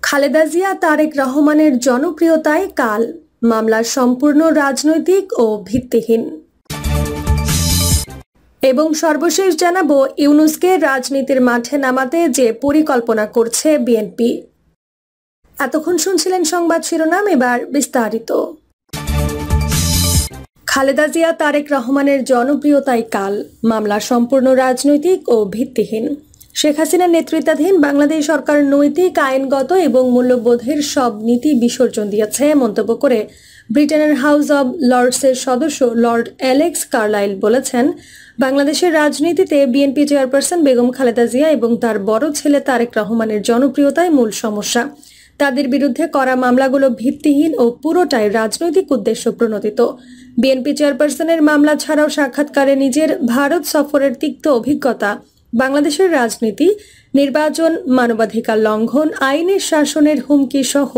খালেদা জিয়া তারেক রহমানের জনপ্রিয়তায় কাল, মামলা সম্পূর্ণ রাজনৈতিক ও ভিত্তিহীন। এবং সর্বশেষ জানাবো ইউনূসকে রাজনীতির মাঠে নামাতে যে পরিকল্পনা করছে বিএনপি। এতক্ষণ শুনছিলেন সংবাদ শিরোনাম, এবার বিস্তারিত। খালেদা জিয়া তারেক রহমানের জনপ্রিয়তায় কাল, মামলা সম্পূর্ণ রাজনৈতিক ও ভিত্তিহীন। শেখ হাসিনার নেতৃত্বাধীন বাংলাদেশ সরকার নৈতিক, আইনগত এবং মূল্যবোধের সব নীতি বিসর্জন দিয়েছে মন্তব্য করে ব্রিটেনের হাউস অব লর্ডসের সদস্য লর্ড অ্যালেক্স কার্লাইল বলেছেন, বাংলাদেশের রাজনীতিতে বিএনপি চেয়ারপারসন বেগম খালেদা জিয়া এবং তার বড় ছেলে তারেক রহমানের জনপ্রিয়তাই মূল সমস্যা। তাদের বিরুদ্ধে করা মামলাগুলো ভিত্তিহীন ও পুরোটাই রাজনৈতিক উদ্দেশ্য প্রণোদিত। বিএনপি চেয়ারপারসনের মামলা ছাড়াও সাক্ষাৎকারে নিজের ভারত সফরের তিক্ত অভিজ্ঞতা, বাংলাদেশের রাজনীতি, নির্বাচন, মানবাধিকার লঙ্ঘন, আইনের শাসনের হুমকি সহ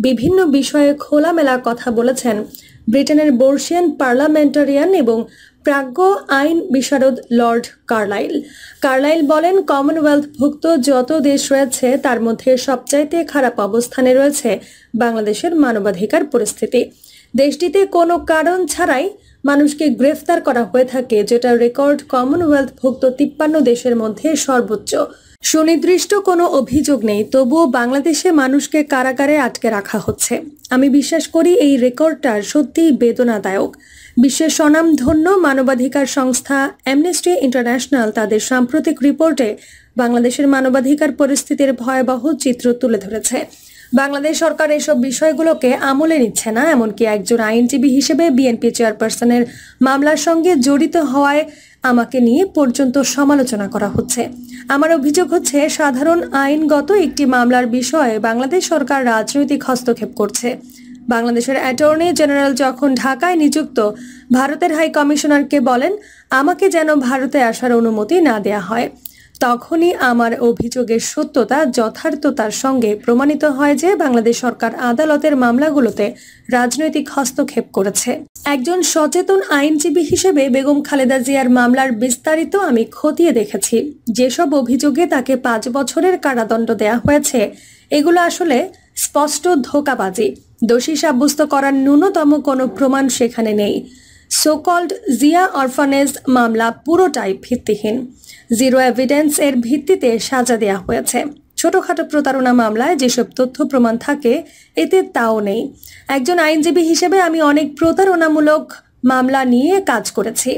বিভিন্ন বিষয়ে খোলামেলা কথা বলেছেন ব্রিটেনের বর্ষিয়ান পার্লামেন্টারিয়ান এবং প্রাজ্ঞ আইন বিশারদ লর্ড কার্লাইল। কার্লাইল বলেন, কমনওয়েলথভুক্ত যত দেশ রয়েছে তার মধ্যে সবচাইতে খারাপ অবস্থানে রয়েছে বাংলাদেশের মানবাধিকার পরিস্থিতি। দেশটিতে কোনো কারণ ছাড়াই মানুষকে গ্রেফতার করা হয়ে থাকে, যেটা রেকর্ড কমনওয়েলথভুক্ত 53 দেশের মধ্যে সর্বোচ্চ। সুনির্দিষ্ট কোনো অভিযোগ নেই, তবুও বাংলাদেশে মানুষকে কারাগারে আটকে রাখা হচ্ছে। আমি বিশ্বাস করি এই রেকর্ডটা সত্যিই বেদনাদায়ক। বিশ্বের স্বনামধন্য মানবাধিকার সংস্থা অ্যামনেস্টি ইন্টারন্যাশনাল তাদের সাম্প্রতিক রিপোর্টে বাংলাদেশের মানবাধিকার পরিস্থিতির ভয়াবহ চিত্র তুলে ধরেছে। বাংলাদেশ সরকার এসব বিষয়গুলোকে আমলে নিচ্ছে না, এমনকি একজন আইনজীবী হিসেবে বিএনপি চেয়ারপারসনের মামলার সঙ্গে জড়িত হওয়ায় আমাকে নিয়ে পর্যন্ত সমালোচনা করা হচ্ছে। আমার অভিযোগ হচ্ছে, সাধারণ আইনগত একটি মামলার বিষয়ে বাংলাদেশ সরকার রাজনৈতিক হস্তক্ষেপ করছে। বাংলাদেশের অ্যাটর্নি জেনারেল যখন ঢাকায় নিযুক্ত ভারতের হাই কমিশনারকে বলেন আমাকে যেন ভারতে আসার অনুমতি না দেয়া হয়, তখনই আমার অভিযোগের সত্যতা, যথার্থতার সঙ্গে প্রমাণিত হয় যে বাংলাদেশ সরকার আদালতের মামলাগুলোতে রাজনৈতিক হস্তক্ষেপ করেছে। একজন সচেতন আইনজীবী হিসেবে বেগম খালেদা জিয়ার মামলার বিস্তারিত আমি খতিয়ে দেখেছি। যেসব অভিযোগে তাকে 5 বছরের কারাদণ্ড দেয়া হয়েছে, এগুলো আসলে স্পষ্ট ধোঁকাবাজি। দোষী সাব্যস্ত করার ন্যূনতম কোনো প্রমাণ সেখানে নেই। সোকল্ড জিয়া অরফানেজ মামলা পুরোটাই ভিত্তিহীন। জিরো এভিডেন্স এর ভিত্তিতে সাজা দেয়া হয়েছে। ছোটখাটো প্রতারণা মামলায় যেসব তথ্য প্রমাণ থাকে, এতে তাও নেই। একজন আইনজীবী হিসেবে আমি অনেক প্রতারণামূলক মামলা নিয়ে কাজ করেছি।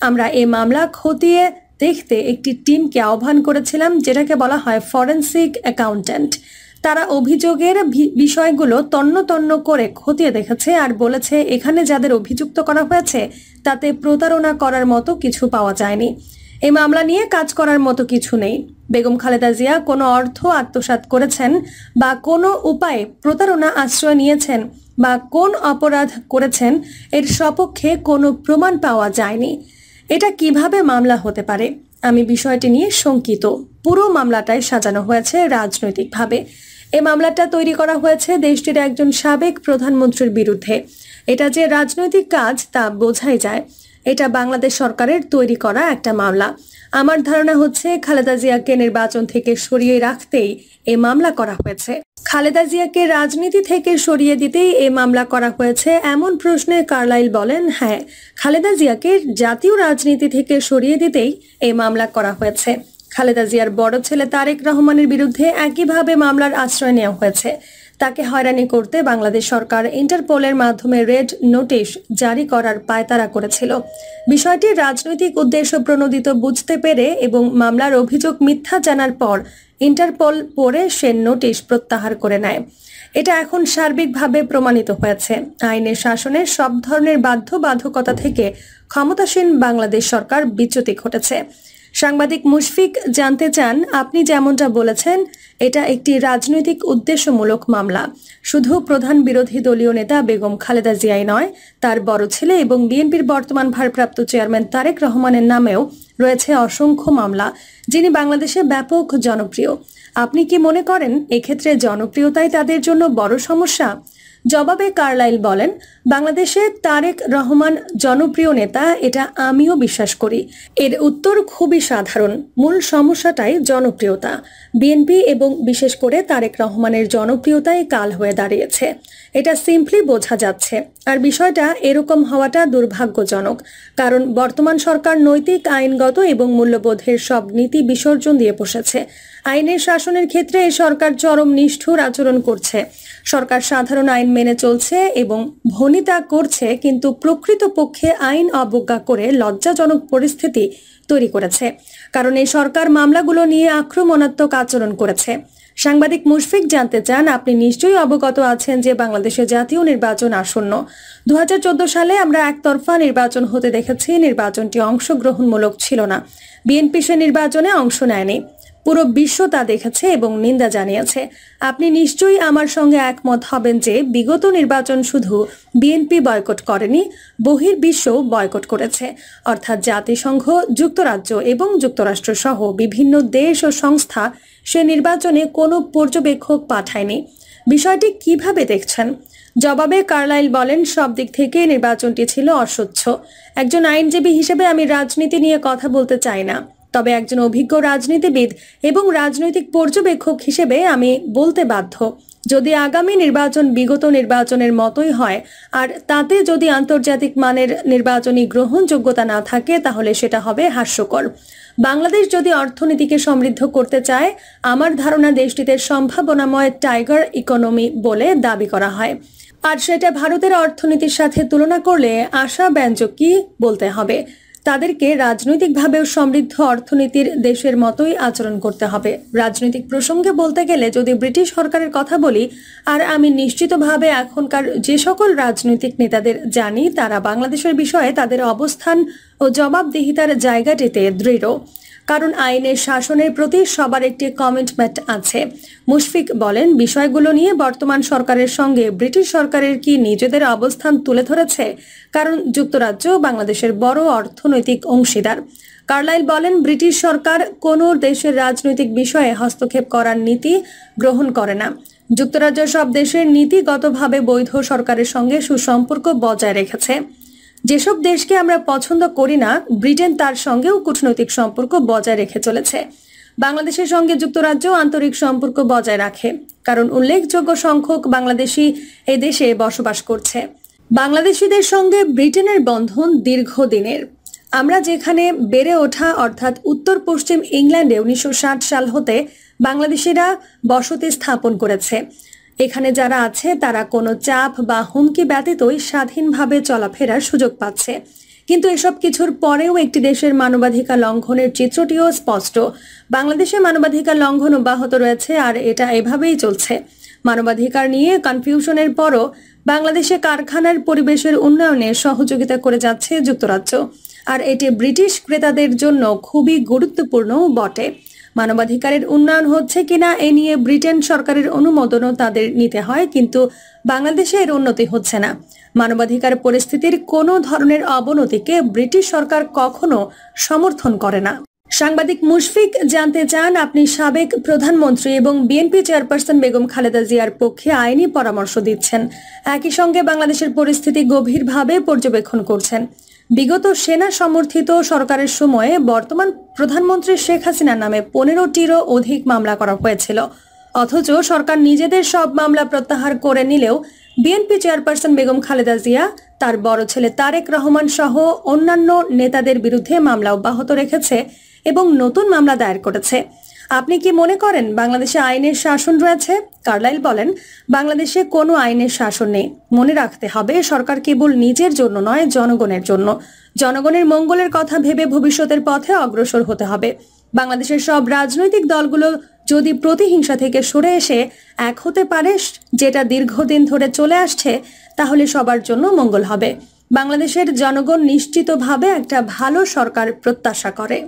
আমরা এই মামলা খতিয়ে দেখতে একটি টিমকে আহ্বান করেছিলাম, যেটাকে বলা হয় ফরেনসিক অ্যাকাউন্ট্যান্ট। তারা অভিযোগের বিষয়গুলো তন্ন তন্ন করে খতিয়ে দেখেছে আর বলেছে এখানে যাদের অভিযুক্ত করা হয়েছে তাতে প্রতারণা করার মতো কিছু পাওয়া যায়নি। এই মামলা নিয়ে কাজ করার মতো কিছু নেই। বেগম খালেদা জিয়া কোনো অর্থ আত্মসাৎ করেছেন বা কোনো উপায়ে প্রতারণা আশ্রয় নিয়েছেন বা কোন অপরাধ করেছেন এর সপক্ষে কোনো প্রমাণ পাওয়া যায়নি। এটা কিভাবে মামলা হতে পারে? আমি বিষয়টি নিয়ে শঙ্কিত। পুরো মামলাটাই সাজানো হয়েছে রাজনৈতিকভাবে। এই মামলাটা তৈরি করা হয়েছে দেশটির একজন সাবেক প্রধানমন্ত্রীর বিরুদ্ধে। এটা যে রাজনৈতিক কাজ তা বোঝাই যায়। এটা বাংলাদেশ সরকারের তৈরি করা একটা মামলা। আমার ধারণা হচ্ছে খালেদা জিয়াকে নির্বাচন থেকে সরিয়ে রাখতেই এই মামলা করা হয়েছে। খালেদা জিয়াকে রাজনীতি থেকে সরিয়ে দিতেই এই মামলা করা হয়েছে এমন প্রশ্নে কার্লাইল বলেন, হ্যাঁ, খালেদা জিয়াকে জাতীয় রাজনীতি থেকে সরিয়ে দিতেই এই মামলা করা হয়েছে। খালেদা জিয়ার বড় ছেলে তারেক রহমানের বিরুদ্ধে একইভাবে মামলার আশ্রয় নেওয়া হয়েছে। তাকে হয়রানি করতে বাংলাদেশ সরকার ইন্টারপোলের মাধ্যমে রেড নোটিশ জারি করার পায়তারা করেছিল। বিষয়টি রাজনৈতিক উদ্দেশ্য প্রণোদিত বুঝতে পেরে এবং মামলার অভিযোগ মিথ্যা জানার পর ইন্টারপোল পরে সে নোটিশ প্রত্যাহার করে নেয়। এটা এখন সার্বিকভাবে প্রমাণিত হয়েছে। আইনের শাসনের সব ধরনের বাধ্যবাধকতা থেকে ক্ষমতাসীন বাংলাদেশ সরকার বিচ্যুতি ঘটেছে। সাংবাদিক মুশফিক জানতে চান, আপনি যেমনটা বলেছেন এটা একটি রাজনৈতিক উদ্দেশ্যমূলক মামলা। শুধু প্রধান বিরোধী দলীয় নেতা বেগম খালেদা জিয়াই নয়, তার বড় ছেলে এবং বিএনপির বর্তমান ভারপ্রাপ্ত চেয়ারম্যান তারেক রহমানের নামেও রয়েছে অসংখ্য মামলা, যিনি বাংলাদেশে ব্যাপক জনপ্রিয়। আপনি কি মনে করেন এক্ষেত্রে জনপ্রিয়তাই তাদের জন্য বড় সমস্যা? জবাবে কার্লাইল বলেন, বাংলাদেশে তারেক রহমান জনপ্রিয় নেতা, এটা আমিও বিশ্বাস করি। এর উত্তর খুবই সাধারণ, মূল সমস্যাটাই জনপ্রিয়তা। বিএনপি এবং বিশেষ করে তারেক রহমানের জনপ্রিয়তাই কাল হয়ে দাঁড়িয়েছে, এটা সিম্পলি বোঝা যাচ্ছে। আর বিষয়টা এরকম হওয়াটা দুর্ভাগ্যজনক, কারণ বর্তমান সরকার নৈতিক, আইনগত এবং মূল্যবোধের সব নীতি বিসর্জন দিয়ে বসেছে। আইনের শাসনের ক্ষেত্রে এই সরকার চরম নিষ্ঠুর আচরণ করছে। সরকার সাধারণ আইন মেনে চলছে এবং ভনিতা করছে, কিন্তু প্রকৃতপক্ষে আইন অবজ্ঞা করে লজ্জাজনক পরিস্থিতি তৈরি করেছে। কারণ এই সরকার মামলাগুলো নিয়ে আক্রমণাত্মক আচরণ করেছে। সাংবাদিক মুশফিক জানতে চান, আপনি নিশ্চয়ই অবগত আছেন যে বাংলাদেশে জাতীয় নির্বাচন আসন্ন। 2014 সালে আমরা একতরফা নির্বাচন হতে দেখেছি। নির্বাচনটি অংশগ্রহণমূলক ছিল না। বিএনপি সে নির্বাচনে অংশ নেয়নি। পুরো বিশ্ব তা দেখেছে এবং নিন্দা জানিয়েছে। আপনি নিশ্চয়ই আমার সঙ্গে একমত হবেন যে বিগত নির্বাচন শুধু বিএনপি বয়কট করেনি, বহির্বিশ্বও বয়কট করেছে। অর্থাৎ জাতিসংঘ, যুক্তরাজ্য এবং যুক্তরাষ্ট্র সহ বিভিন্ন দেশ ও সংস্থা সে নির্বাচনে কোনো পর্যবেক্ষক পাঠায়নি। বিষয়টি কিভাবে দেখছেন? জবাবে কার্লাইল বলেন, সব দিক থেকে নির্বাচনটি ছিল অস্বচ্ছ। একজন আইনজীবী হিসেবে আমি রাজনীতি নিয়ে কথা বলতে চাই না, তবে একজন অভিজ্ঞ রাজনীতিবিদ এবং রাজনৈতিক পর্যবেক্ষক হিসেবে আমি বলতে বাধ্য, যদি আগামী নির্বাচন বিগত নির্বাচনের মতোই হয় আর তাতে যদি আন্তর্জাতিক মানের নির্বাচনী গ্রহণযোগ্যতা না থাকে, তাহলে সেটা হবে হাস্যকর। বাংলাদেশ যদি অর্থনীতিকে সমৃদ্ধ করতে চায়, আমার ধারণা দেশটিতে সম্ভাবনাময় টাইগার ইকোনমি বলে দাবি করা হয়, আর সেটা ভারতের অর্থনীতির সাথে তুলনা করলে আশাব্যঞ্জক কি বলতে হবে। তাদেরকে রাজনৈতিকভাবেও সমৃদ্ধ অর্থনীতির দেশের মতোই আচরণ করতে হবে। রাজনৈতিক প্রসঙ্গে বলতে গেলে যদি ব্রিটিশ সরকারের কথা বলি, আর আমি নিশ্চিতভাবে এখনকার যে সকল রাজনৈতিক নেতাদের জানি, তারা বাংলাদেশের বিষয়ে তাদের অবস্থান ও জবাবদিহিতার জায়গাটিতে দৃঢ়, কারণ আইনের শাসনের প্রতি সবার একটি কমিটমেন্ট আছে। মুশফিক বলেন, বিষয়গুলো নিয়ে বর্তমান সরকারের সঙ্গে ব্রিটিশ সরকারের কি নিজেদের অবস্থান তুলে ধরেছে, কারণ যুক্তরাজ্য বাংলাদেশের বড় অর্থনৈতিক অংশীদার। কার্লাইল বলেন, ব্রিটিশ সরকার কোনো দেশের রাজনৈতিক বিষয়ে হস্তক্ষেপ করার নীতি গ্রহণ করে না। যুক্তরাজ্য সব দেশের নীতিগতভাবে বৈধ সরকারের সঙ্গে সুসম্পর্ক বজায় রেখেছে। যেসব দেশকে আমরা পছন্দ করি না, ব্রিটেন তার সঙ্গেও কূটনৈতিক সম্পর্ক বজায় রেখে চলেছে। বাংলাদেশের সঙ্গে যুক্তরাজ্য আন্তরিক সম্পর্ক বজায় রাখে, কারণ উল্লেখযোগ্য সংখ্যক বাংলাদেশি এদেশে বসবাস করছে। বাংলাদেশিদের সঙ্গে ব্রিটেনের বন্ধন দীর্ঘদিনের। আমরা যেখানে বেড়ে ওঠা, অর্থাৎ উত্তর পশ্চিম ইংল্যান্ডে 1960 সাল হতে বাংলাদেশিরা বসতি স্থাপন করেছে। এখানে যারা আছে তারা কোনো চাপ বা হুমকি ব্যতীতই স্বাধীনভাবে চলাফেরার সুযোগ পাচ্ছে। কিন্তু এসব কিছুর পরেও একটি দেশের মানবাধিকার লঙ্ঘনের চিত্রটিও স্পষ্ট। বাংলাদেশে মানবাধিকার লঙ্ঘন অব্যাহত রয়েছে, আর এটা এভাবেই চলছে। মানবাধিকার নিয়ে কনফিউশনের পরও বাংলাদেশে কারখানার পরিবেশের উন্নয়নে সহযোগিতা করে যাচ্ছে যুক্তরাজ্য, আর এটি ব্রিটিশ ক্রেতাদের জন্য খুবই গুরুত্বপূর্ণও বটে। মানবাধিকারের উন্নয়ন হচ্ছে কিনা এ নিয়ে ব্রিটেন সরকারের অনুমোদনও তাদের নিতে হয়, কিন্তু বাংলাদেশে এর উন্নতি হচ্ছে না। মানবাধিকার পরিস্থিতির কোনো ধরনের অবনতিকে ব্রিটিশ সরকার কখনো সমর্থন করে না। সাংবাদিক মুশফিক জানতে চান, আপনি সাবেক প্রধানমন্ত্রী এবং বিএনপি চেয়ারপারসন বেগম খালেদা জিয়ার পক্ষে আইনি পরামর্শ দিচ্ছেন, একই সঙ্গে বাংলাদেশের পরিস্থিতি গভীরভাবে পর্যবেক্ষণ করছেন। বিগত সেনা সমর্থিত সরকারের সময়ে বর্তমান প্রধানমন্ত্রী শেখ হাসিনার নামে 15টিরও অধিক মামলা করা হয়েছিল, অথচ সরকার নিজেদের সব মামলা প্রত্যাহার করে নিলেও বিএনপি চেয়ারপারসন বেগম খালেদা জিয়া, তার বড় ছেলে তারেক রহমান সহ অন্যান্য নেতাদের বিরুদ্ধে মামলা অব্যাহত রেখেছে এবং নতুন মামলা দায়ের করেছে। আপনি কি মনে করেন বাংলাদেশে আইনের শাসন রয়েছে? কার্লাইল বলেন, বাংলাদেশে কোনো আইনের শাসন নেই। মনে রাখতে হবে, সরকার কেবল নিজের জন্য নয়, জনগণের জন্য। জনগণের মঙ্গলের কথা ভেবে ভবিষ্যতের পথে অগ্রসর হতে হবে। বাংলাদেশের সব রাজনৈতিক দলগুলো যদি প্রতিহিংসা থেকে সরে এসে এক হতে পারে, যেটা দীর্ঘদিন ধরে চলে আসছে, তাহলে সবার জন্য মঙ্গল হবে। বাংলাদেশের জনগণ নিশ্চিতভাবে একটা ভালো সরকার প্রত্যাশা করে।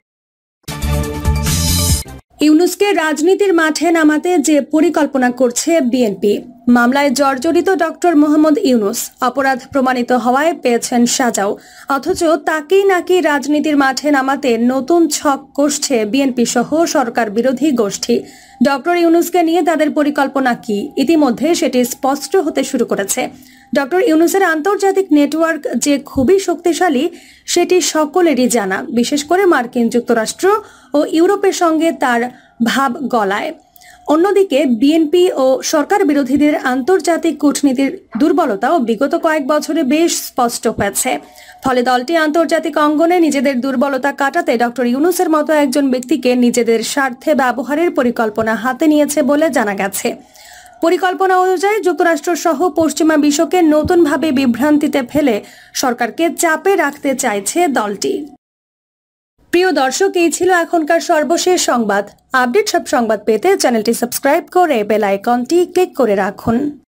ইউনূসকে রাজনীতির মাঠে নামাতে যে পরিকল্পনা করছে বিএনপি, মামলায় জর্জরিত ডক্টর মোহাম্মদ ইউনূস অপরাধ প্রমাণিত হওয়ায় পেয়েছেন সাজাও, অথচ তাকেই নাকি রাজনীতির মাঠে নামাতে নতুন ছক কষছে বিএনপি সহ সরকার বিরোধী গোষ্ঠী। ডক্টর ইউনূসকে নিয়ে তাদের পরিকল্পনা কি, ইতিমধ্যে সেটি স্পষ্ট হতে শুরু করেছে। ডক্টর ইউনূসের আন্তর্জাতিক নেটওয়ার্ক যে খুবই শক্তিশালী সেটি সকলেরই জানা, বিশেষ করে মার্কিন যুক্তরাষ্ট্র ও ইউরোপের সঙ্গে তার ভাব গলায়। অন্যদিকে বিএনপি ও সরকার বিরোধীদের আন্তর্জাতিক কূটনীতির দুর্বলতাও বিগত কয়েক বছরে বেশ স্পষ্ট হয়েছে। ফলে দলটি আন্তর্জাতিক অঙ্গনে নিজেদের দুর্বলতা কাটাতে ডক্টর ইউনূসের মতো একজন ব্যক্তিকে নিজেদের স্বার্থে ব্যবহারের পরিকল্পনা হাতে নিয়েছে বলে জানা গেছে। পরিকল্পনা অনুযায়ী যুক্তরাষ্ট্র সহ পশ্চিমা বিশ্বকে নতুনভাবে বিভ্রান্তিতে ফেলে সরকারকে চাপে রাখতে চাইছে দলটি। প্রিয় দর্শক, এই ছিল এখনকার সর্বশেষ সংবাদ। আপডেট সব সংবাদ পেতে চ্যানেলটি সাবস্ক্রাইব করে বেল আইকনটি ক্লিক করে রাখুন।